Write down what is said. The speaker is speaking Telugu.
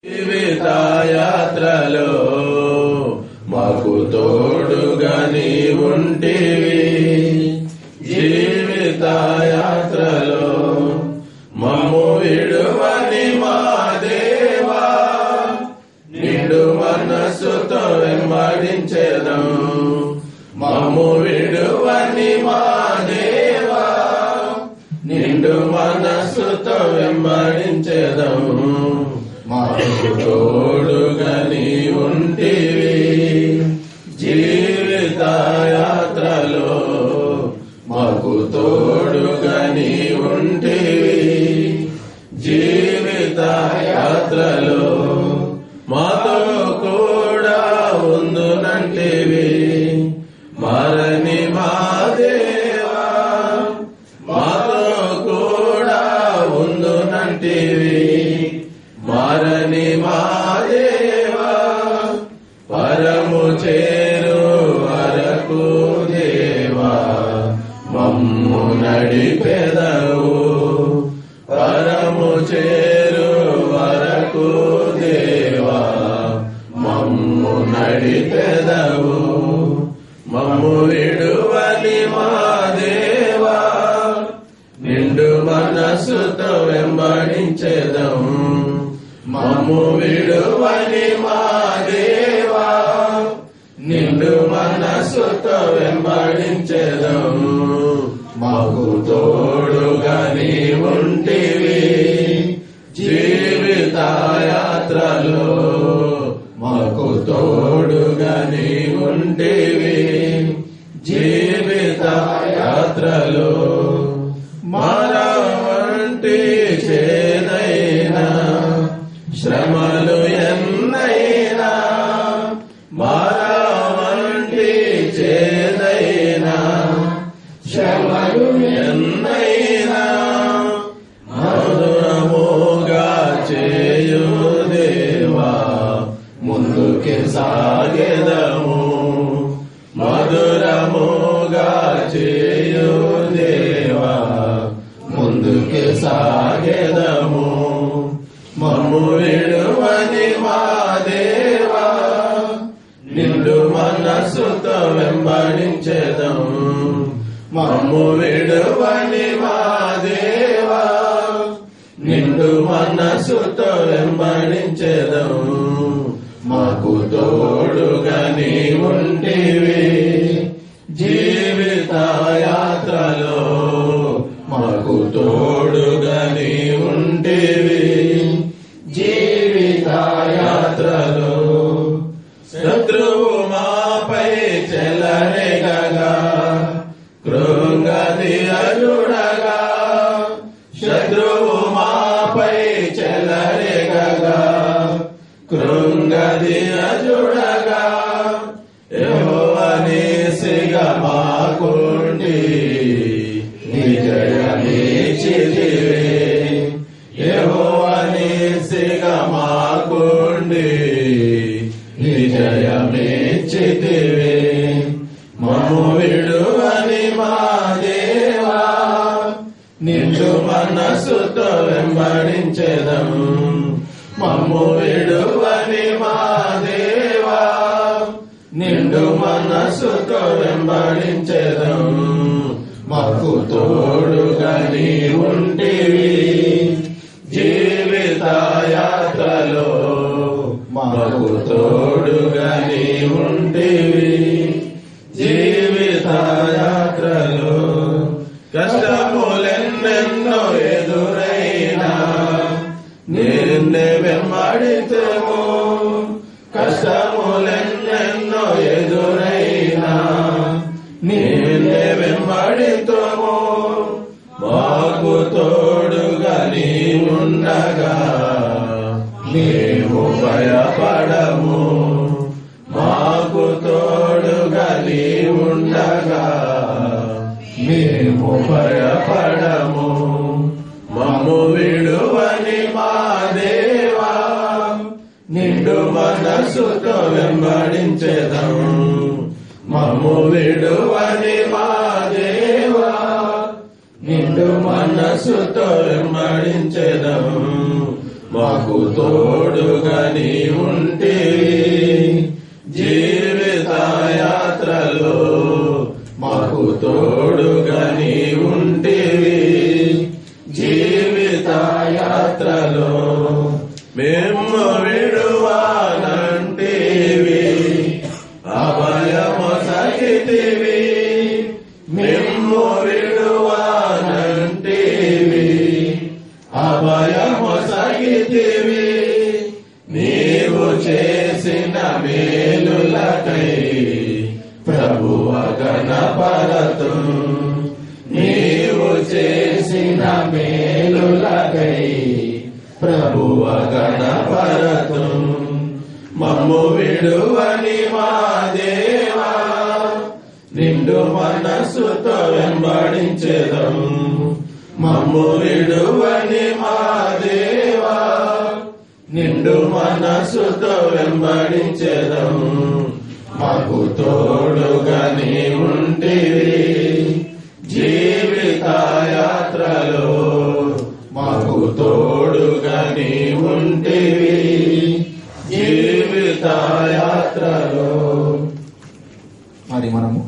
జీవితయాత్రలో మాకు తోడుగా నీవుంటివి. జీవితయాత్రలో మమ్ము విడువని మా దేవా, నిండు మనస్సుతో వెంబడించెదం. మమ్ము విడువని మా దేవా, నిండు మనస్సుతో వెంబడించెదం. మాకు తోడుగా నీవుంటివి. జీవితయాత్రలో మాకు తోడుగా నీవుంటివి. జీవితయాత్రలో మాతో కూడా ఉందునంటివి. మారని మా దేవా, మాతో కూడా ఉందునంటివి. మారని మా దేవా, పరము చేరు వరకు దేవా మమ్ము నడిపెదవు. పరము చేరు వరకు దేవా మమ్ము నడిపెదవు. మమ్ము విడువని మా దేవా, నిండు మనస్సుతో వెంబడించెదం. మమ్ము విడువని మా దేవా, నిండు మనస్సుతో వెంబడించెదం. మాకు తోడుగా నీవుంటివి. జీవితయాత్రలో మాకు తోడుగా నీవుంటివి. జీవితయాత్రలో మారవంటి చేదైనా శ్రమలు ఎన్నైనా, మారవంటి చేదైనా శ్రమలు ఎన్నైనా, మధురముగా చేయు దేవా ముందుకి సాగెదము. మధురముగా చేయు దేవా ముందుకి సాగెదము. మమ్ము విడువని మా దేవా, నిండు మనస్సుతో వెంబడించెదం. మమ్ము విడువని మా దేవా, నిండు మనస్సుతో వెంబడించెదం. మాకు తోడుగా నీవుంటివి. జీవితయాత్రలో మాకు తోడుగా నీవుంటివి. జీవితయాత్రలో శత్రువు మాపై చెలరేగగా, కృంగది అజుడగా. శత్రువు మాపై చెలరేగగా, కృంగది అజుడగా. యెహోవా నీసిగా మాకుండి విజయమిచ్చితివి. యెహోవా నీసిగా మాకుండి విజయమిచ్చితివి. మమ్ము విడువని మా దేవా, నిండు మనస్సుతో వెంబడించెదం. మమ్ము విడువని మా దేవా, నిండు మనస్సుతో వెంబడించెదం. మాకు తోడుగా నీవుంటివి. జీవితయాత్రలో మాకు తోడుగా నీవుంటివి. జీవితయాత్రలో కష్టములెన్నెన్నో ఎదురైనా నిన్నే వెంబడితేమో. కష్టములెన్నెన్నో ఎదురైనా నిన్నే వెంబడితేమో. మాకు తోడుగా నీవుండగా నీవు భయపడము. మాకు తోడుగా నీవుండగా మేము భయపడము. మమ్ము విడువని మా దేవా, నిండు మనస్సుతో వెంబడించెదం. మమ్ము విడువని మా దేవా, నిండు మనస్సుతో వెంబడించెదం. మాకు తోడుగా నీ ఉంటివి జీవిత యాత్రలో మాకు తోడుగా నీ ఉంటివి జీవిత యాత్రలో మేము విడువానంటివి అభయము సహితివి మేము విడువానంటివి అభయము సహితివి నీవు చేసిన మేలులకై ప్రభువ గణపరతు నీవు చేసిన మేలులకై ప్రభువ గణపరతు మమ్ము విడువని మా దేవా నిండు మనస్సుతో వెంబడించెదం మమ్ము విడువని మా దేవా నిండు మనస్సుతో వెంబడించెదం మాకు తోడుగా నీ ఉంటివి జీవిత యాత్రలో మాకు తోడుగా నీ ఉంటివి జీవిత యాత్రలో. మరి మనము